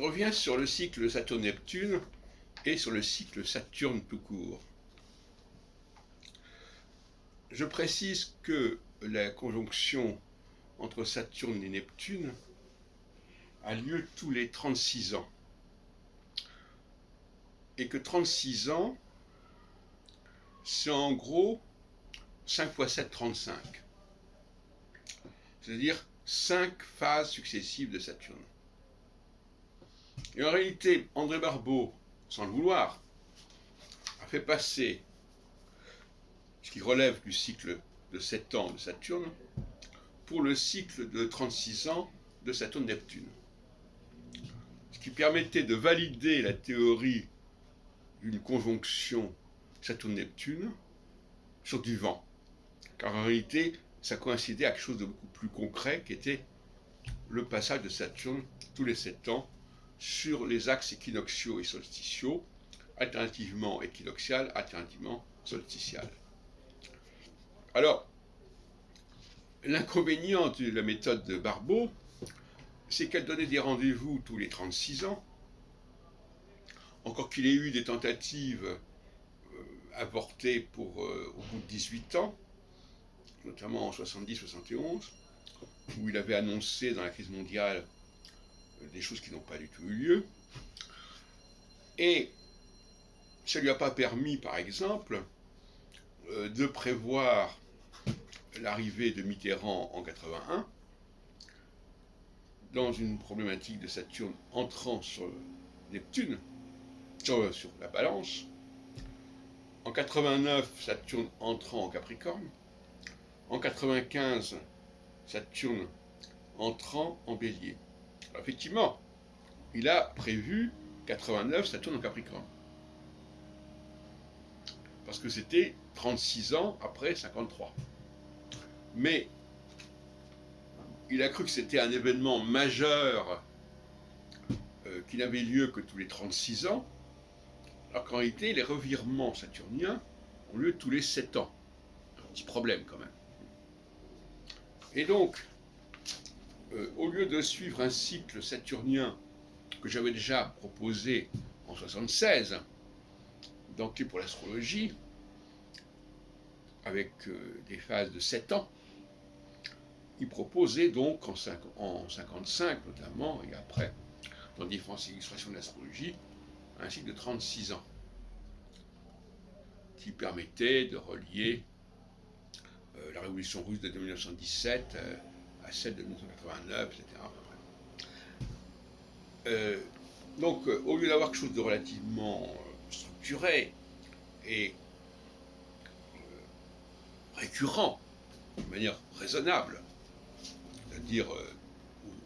reviens sur le cycle Saturne-Neptune et sur le cycle Saturne tout court. Je précise que la conjonction entre Saturne et Neptune a lieu tous les 36 ans. Et que 36 ans, c'est en gros 5 x 7, 35. C'est-à-dire 5 phases successives de Saturne. Et en réalité, André Barbeau, sans le vouloir, a fait passer ce qui relève du cycle de 7 ans de Saturne pour le cycle de 36 ans de Saturne-Neptune. Ce qui permettait de valider la théorie d'une conjonction Saturne-Neptune sur du vent. Car en réalité, ça coïncidait avec quelque chose de beaucoup plus concret qui était le passage de Saturne tous les 7 ans sur les axes équinoxiaux et solsticiaux, alternativement équinoxial, alternativement solsticial. Alors, l'inconvénient de la méthode de Barbeau, c'est qu'elle donnait des rendez-vous tous les 36 ans, encore qu'il ait eu des tentatives avortées au bout de 18 ans, notamment en 70-71, où il avait annoncé dans la crise mondiale des choses qui n'ont pas du tout eu lieu. Et ça ne lui a pas permis, par exemple, de prévoir l'arrivée de Mitterrand en 81, dans une problématique de Saturne entrant sur Neptune, sur la Balance. En 89, Saturne entrant en Capricorne. En 95, Saturne entrant en Bélier. Alors, effectivement, il a prévu 89, Saturne en Capricorne. Parce que c'était 36 ans après 53. Mais il a cru que c'était un événement majeur qui n'avait lieu que tous les 36 ans, alors qu'en réalité, les revirements saturniens ont lieu tous les 7 ans. Un petit problème quand même. Et donc, au lieu de suivre un cycle saturnien que j'avais déjà proposé en 1976, dans Clé pour l'astrologie, avec des phases de 7 ans, il proposait donc en 1955 notamment, et après, dans différentes illustrations de l'astrologie, un cycle de 36 ans, qui permettait de relier la révolution russe de 1917 à celle de 1989, etc. Donc, au lieu d'avoir quelque chose de relativement structuré et récurrent, de manière raisonnable, c'est-à-dire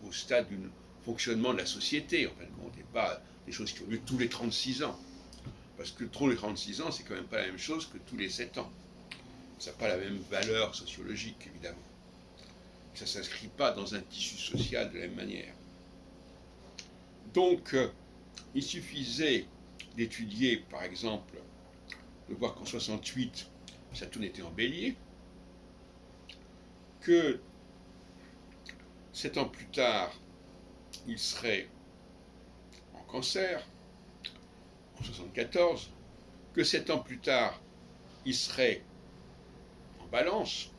au stade d'un fonctionnement de la société, en fin de compte, et pas des choses qui ont lieu tous les 36 ans. Parce que tous les 36 ans, c'est quand même pas la même chose que tous les 7 ans. Ça n'a pas la même valeur sociologique, évidemment. Ça ne s'inscrit pas dans un tissu social de la même manière. Donc, il suffisait d'étudier, par exemple, de voir qu'en 68, Saturne était en Bélier, que 7 ans plus tard, il serait en Cancer, en 74, que 7 ans plus tard, il serait en Balance,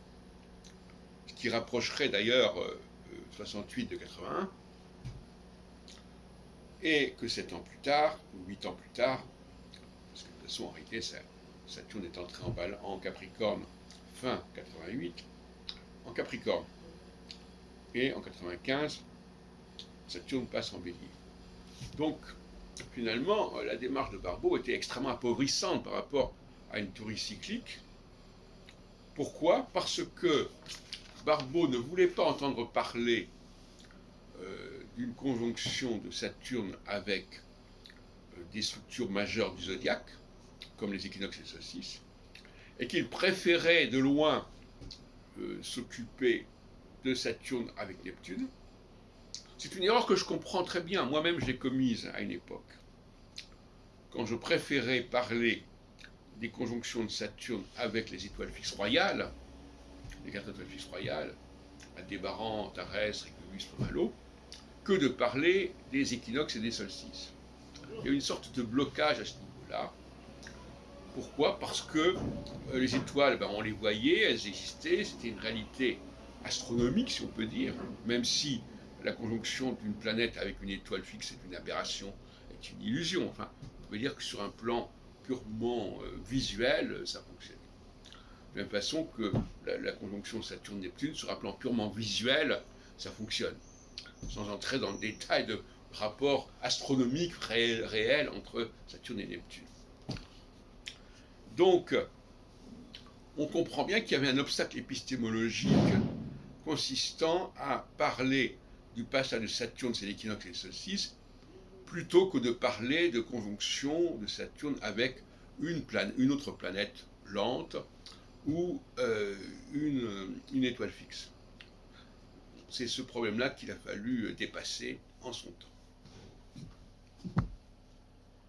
ce qui rapprocherait d'ailleurs 68 de 81, et que 7 ans plus tard, ou 8 ans plus tard, parce que de toute façon, en réalité, Saturne est entré en Capricorne fin 88, en Capricorne. Et en 95, Saturne passe en Bélier. Donc, finalement, la démarche de Barbeau était extrêmement appauvrissante par rapport à une théorie cyclique. Pourquoi ? Parce que Barbeau ne voulait pas entendre parler d'une conjonction de Saturne avec des structures majeures du zodiaque, comme les équinoxes et les solstices, et qu'il préférait de loin s'occuper de Saturne avec Neptune. C'est une erreur que je comprends très bien, moi-même je l'ai commise à une époque. Quand je préférais parler des conjonctions de Saturne avec les étoiles fixes royales, les 4 étoiles fixes royales, Aldébaran, Antares, Régulus, Pomalo, que de parler des équinoxes et des solstices. Il y a une sorte de blocage à ce niveau-là. Pourquoi? Parce que les étoiles, on les voyait, elles existaient, c'était une réalité astronomique, si on peut dire, même si la conjonction d'une planète avec une étoile fixe est une aberration, est une illusion. Enfin, on peut dire que sur un plan purement visuel, ça fonctionne. De la même façon que la conjonction Saturne-Neptune, sur un plan purement visuel, ça fonctionne. Sans entrer dans le détail de rapports astronomiques réels entre Saturne et Neptune. Donc, on comprend bien qu'il y avait un obstacle épistémologique consistant à parler du passage de Saturne, c'est l'équinoxe et les solstices, plutôt que de parler de conjonction de Saturne avec une autre planète lente ou une étoile fixe. C'est ce problème-là qu'il a fallu dépasser en son temps.